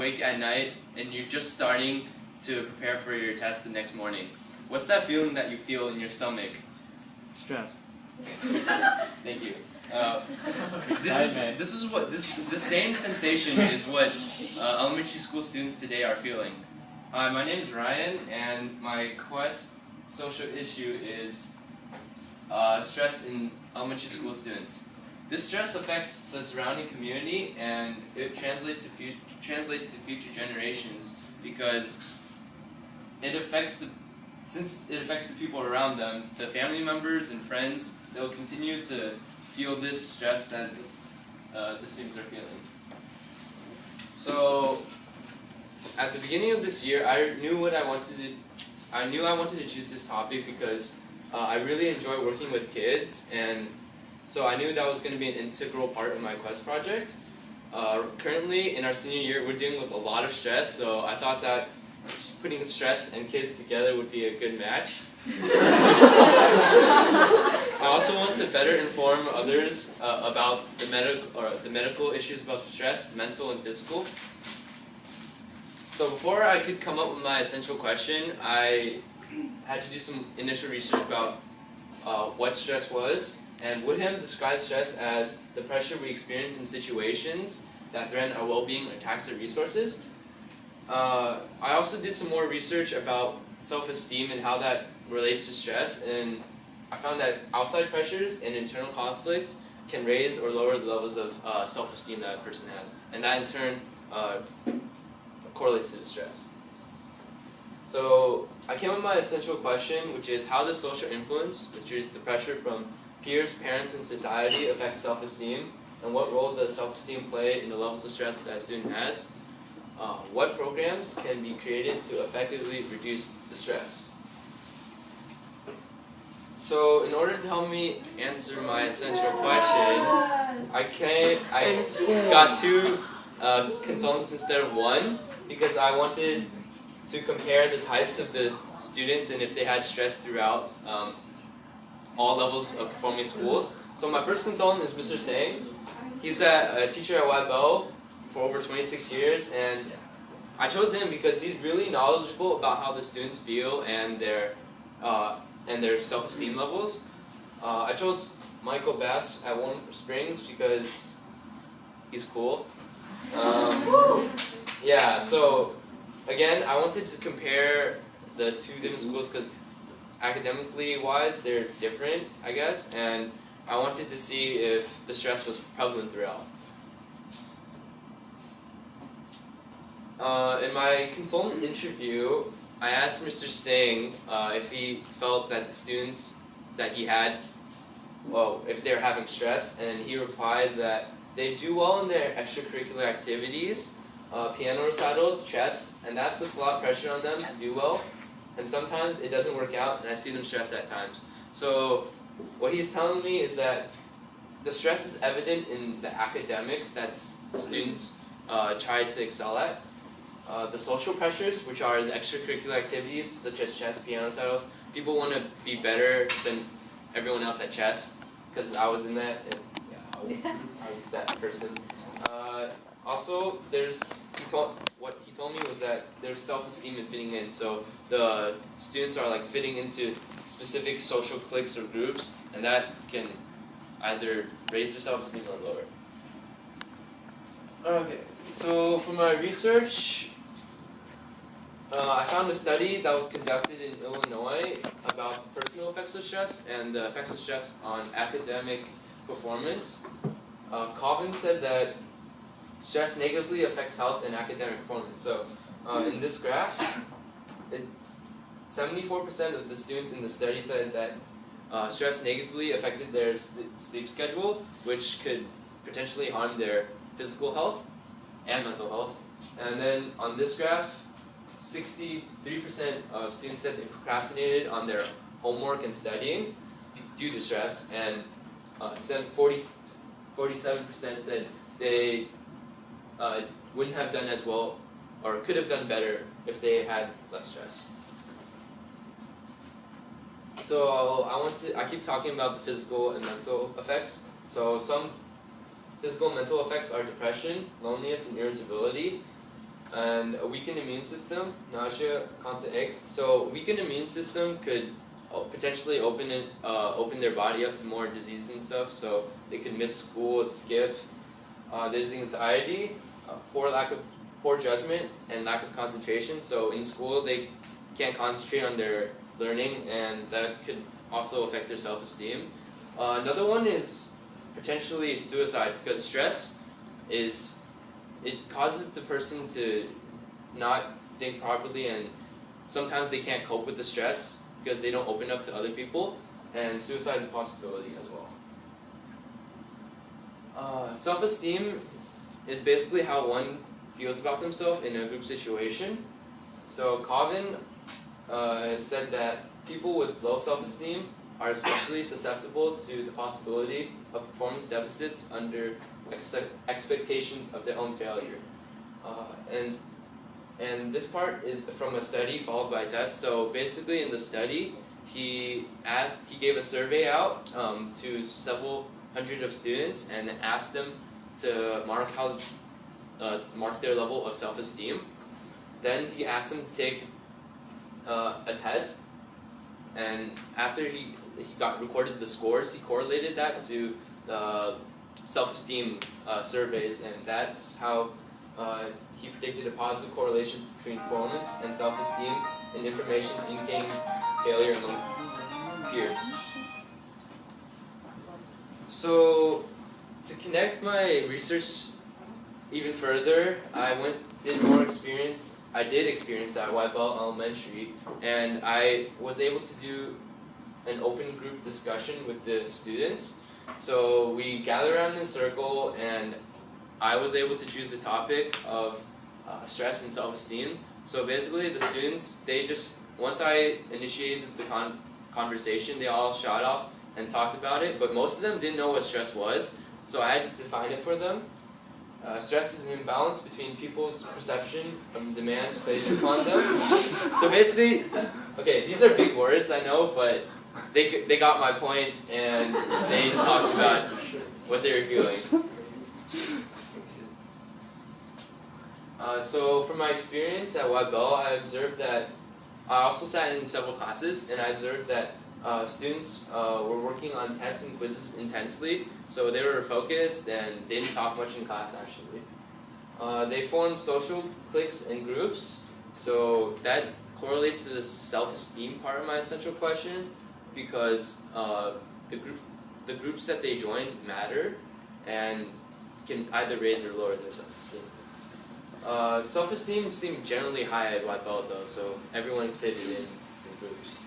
awake at night and you're just starting to prepare for your test the next morning. What's that feeling that you feel in your stomach? Stress. Thank you. The same sensation is what elementary school students today are feeling. My name is Ryan, and my Quest social issue is stress in elementary school students. This stress affects the surrounding community, and it translates to future generations because since it affects the people around them, the family members and friends, they'll continue to feel this stress that the students are feeling. So, at the beginning of this year, I knew I wanted to choose this topic because I really enjoy working with kids, and so I knew that was going to be an integral part of my Quest project. Currently, in our senior year, we're dealing with a lot of stress, so I thought that putting stress and kids together would be a good match. I also want to better inform others about the medical issues about stress, mental and physical. So before I could come up with my essential question, I had to do some initial research about what stress was, and Woodham describes stress as the pressure we experience in situations that threaten our well-being or tax our resources. I also did some more research about self-esteem and how that relates to stress, and I found that outside pressures and internal conflict can raise or lower the levels of self-esteem that a person has, and that in turn correlates to the stress. So I came up with my essential question, which is how does social influence, which is the pressure from peers, parents, and society, affect self-esteem, and what role does self-esteem play in the levels of stress that a student has? What programs can be created to effectively reduce the stress? So in order to help me answer my essential question, I got two consultants instead of one because I wanted to compare the types of the students and if they had stress throughout all levels of performing schools. So my first consultant is Mr. Sang. He's a teacher at YBO for over 26 years, and I chose him because he's really knowledgeable about how the students feel and their self-esteem levels. I chose Michael Bass at Warm Springs because he's cool. Yeah, so again, I wanted to compare the two different schools because academically wise, they're different, I guess, and I wanted to see if the stress was prevalent throughout. In my consultant interview, I asked Mr. Stang if he felt that the students that he had, if they were having stress, and he replied that they do well in their extracurricular activities, piano recitals, chess, and that puts a lot of pressure on them to do well, and sometimes it doesn't work out, and I see them stressed at times. So what he's telling me is that the stress is evident in the academics that students try to excel at. The social pressures, which are the extracurricular activities such as chess, piano recitals, people want to be better than everyone else at chess, because I was in that, and yeah, I was that person. Also, what he told me was that there's self-esteem in fitting in, so the students are like fitting into specific social cliques or groups, and that can either raise their self-esteem or lower. Okay, so for my research, I found a study that was conducted in Illinois about personal effects of stress and the effects of stress on academic performance. Colvin said that stress negatively affects health and academic performance. So in this graph, 74% of the students in the study said that stress negatively affected their sleep schedule, which could potentially harm their physical health and mental health. And then on this graph, 63% of students said they procrastinated on their homework and studying due to stress, and 47% said they wouldn't have done as well or could have done better if they had less stress. So I keep talking about the physical and mental effects. So some physical and mental effects are depression, loneliness, and irritability. and a weakened immune system, nausea, constant aches. So weakened immune system could potentially open their body up to more diseases and stuff. So they could miss school, skip. There's anxiety, poor judgment, and lack of concentration. So in school they can't concentrate on their learning, and that could also affect their self-esteem. Another one is potentially suicide, because stress causes the person to not think properly, and sometimes they can't cope with the stress because they don't open up to other people, and suicide is a possibility as well. Self-esteem is basically how one feels about themselves in a group situation. So Calvin said that people with low self-esteem are especially susceptible to the possibility of performance deficits under expectations of their own failure. And this part is from a study followed by a test. So basically in the study, he gave a survey out to several hundred of students and asked them to mark their level of self-esteem. Then he asked them to take a test, and after he recorded the scores, he correlated that to the self-esteem surveys, and that's how he predicted a positive correlation between performance and self-esteem and information indicating failure among peers. So to connect my research even further, I did experience at White Belt Elementary, and I was able to do an open group discussion with the students. So we gathered around in a circle, and I was able to choose the topic of stress and self-esteem. So basically the students, once I initiated the conversation, they all shot off and talked about it, but most of them didn't know what stress was, so I had to define it for them. Stress is an imbalance between people's perception of demands placed upon them. So basically, okay, these are big words, I know, but they got my point, and they talked about what they were feeling. So from my experience at White Bell, I observed that I also sat in several classes, and I observed that students were working on tests and quizzes intensely, so they were focused and they didn't talk much in class actually. They formed social cliques and groups, so that correlates to the self-esteem part of my essential question, because the groups that they join matter and can either raise or lower their self-esteem. Self-esteem seemed generally high at White Belt though, so everyone fitted in groups.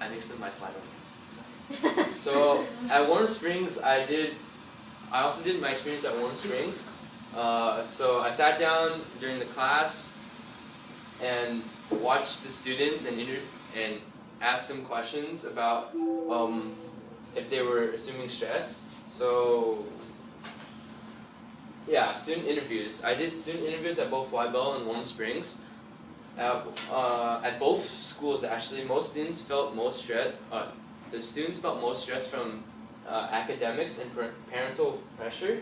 I mixed my slide over. So at Warm Springs, I also did my experience at Warm Springs. So I sat down during the class and watched the students and asked them questions about if they were assuming stress. So yeah, student interviews. I did student interviews at both White Bell and Warm Springs. At both schools, actually, most students felt most stress. The students felt most stress from academics and parental pressure.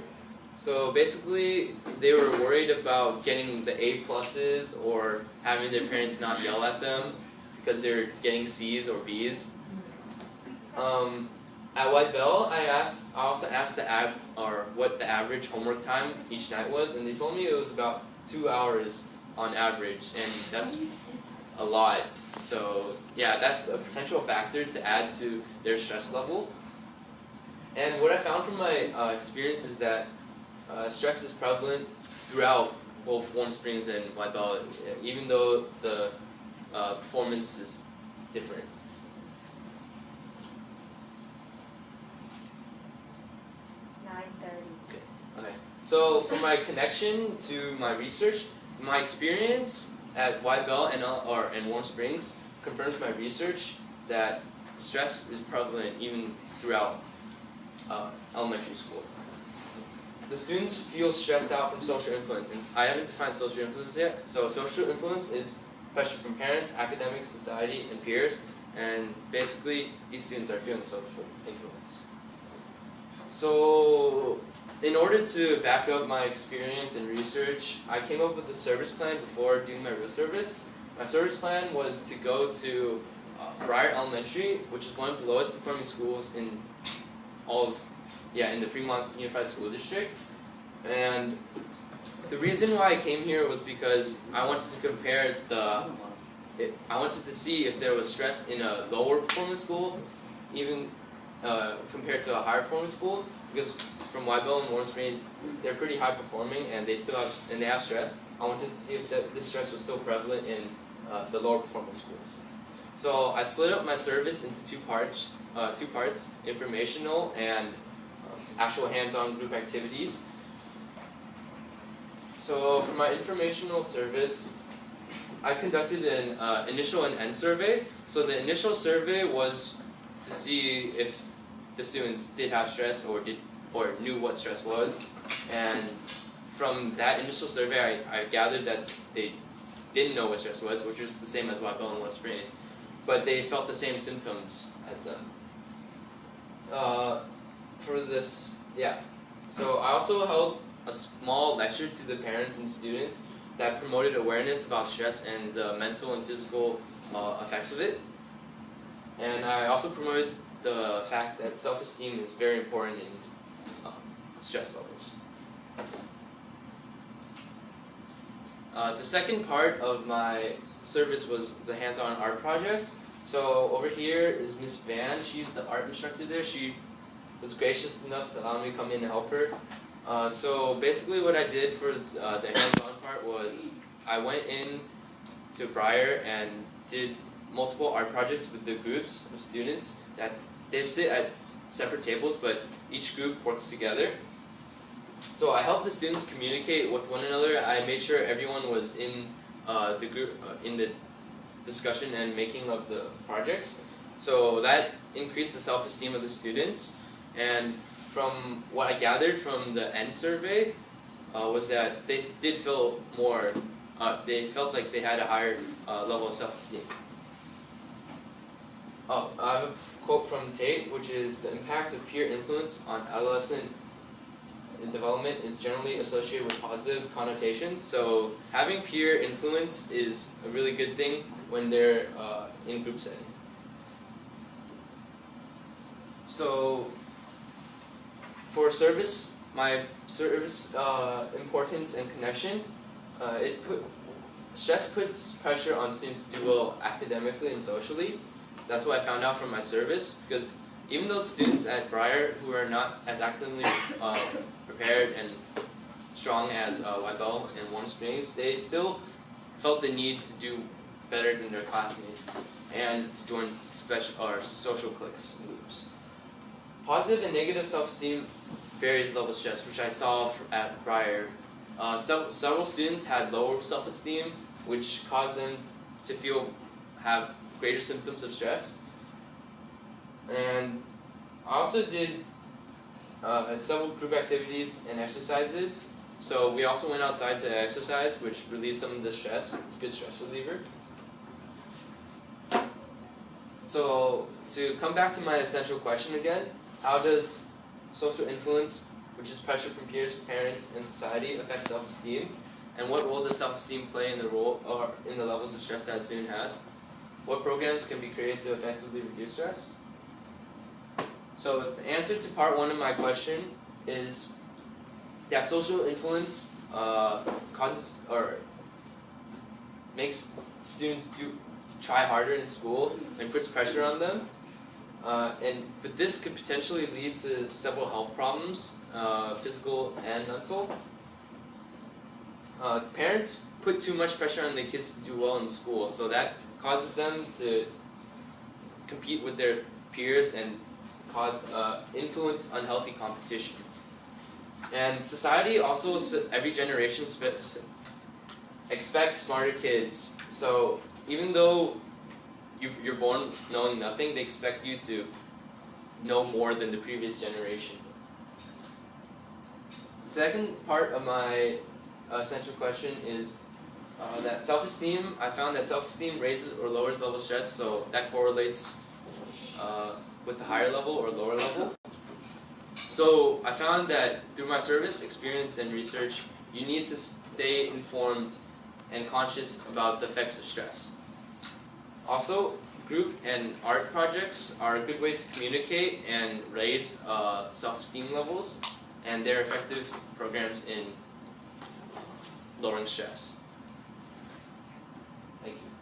So basically, they were worried about getting the A pluses or having their parents not yell at them because they're getting C's or B's. At White Bell, I also asked what the average homework time each night was, and they told me it was about 2 hours on average, and that's a lot. So yeah, that's a potential factor to add to their stress level. And what I found from my experience is that stress is prevalent throughout both Warm Springs and White Bell, even though the performance is different. Okay. So for my connection to my research, my experience at White Bell and Warm Springs confirms my research that stress is prevalent even throughout elementary school. The students feel stressed out from social influence, and I haven't defined social influence yet. So social influence is pressure from parents, academics, society, and peers, and basically these students are feeling social influence. So, in order to back up my experience and research, I came up with a service plan before doing my real service. My service plan was to go to Briar Elementary, which is one of the lowest performing schools in in the Fremont Unified School District. And the reason why I came here was because I wanted to compare I wanted to see if there was stress in a lower performing school, even compared to a higher performing school. Because from Wybell and Warm Springs, they're pretty high performing and they have stress. I wanted to see if this stress was still prevalent in the lower performing schools. So I split up my service into two parts, informational and actual hands-on group activities. So for my informational service, I conducted an initial and end survey. So the initial survey was to see if the students did have stress or knew what stress was, and from that initial survey, I gathered that they didn't know what stress was, which was the same as Wybell and Warm Springs, but they felt the same symptoms as them. So I also held a small lecture to the parents and students that promoted awareness about stress and the mental and physical effects of it. And I also promoted the fact that self-esteem is very important in stress levels. The second part of my service was the hands-on art projects. So over here is Miss Van. She's the art instructor there. She was gracious enough to allow me to come in and help her. So basically what I did for the hands-on part was I went in to Briar and did multiple art projects with the groups of students that they sit at separate tables, but each group works together. So I helped the students communicate with one another. I made sure everyone was in the group, in the discussion and making of the projects. So that increased the self-esteem of the students. And from what I gathered from the end survey was that they did feel more, they felt like they had a higher level of self-esteem. I have a quote from Tate, which is, "The impact of peer influence on adolescent development is generally associated with positive connotations." So having peer influence is a really good thing when they're in group setting. So for service, my service importance and connection, stress puts pressure on students to do well academically and socially. That's what I found out from my service, because even those students at Briar who are not as academically prepared and strong as Wybell and Warm Springs, they still felt the need to do better than their classmates and to join special or social cliques and groups. Positive and negative self-esteem varies level of stress, which I saw at Briar. Several students had lower self-esteem, which caused them to have greater symptoms of stress. And I also did several group activities and exercises. So we also went outside to exercise, which relieved some of the stress. It's a good stress reliever. So to come back to my essential question again, how does social influence, which is pressure from peers, parents, and society, affect self-esteem? And what role does self-esteem play in the levels of stress that a student has? What programs can be created to effectively reduce stress? So the answer to part one of my question is that social influence causes or makes students try harder in school and puts pressure on them. But this could potentially lead to several health problems, physical and mental. Parents put too much pressure on their kids to do well in school, so that causes them to compete with their peers and influence unhealthy competition. And society also, every generation expects smarter kids. So even though you're born knowing nothing, they expect you to know more than the previous generation. The second part of my essential question is that self-esteem. I found that self-esteem raises or lowers level of stress, so that correlates with the higher level or lower level. So I found that through my service, experience, and research, you need to stay informed and conscious about the effects of stress. Also, group and art projects are a good way to communicate and raise self-esteem levels, and they're effective programs in lowering stress. Thank you.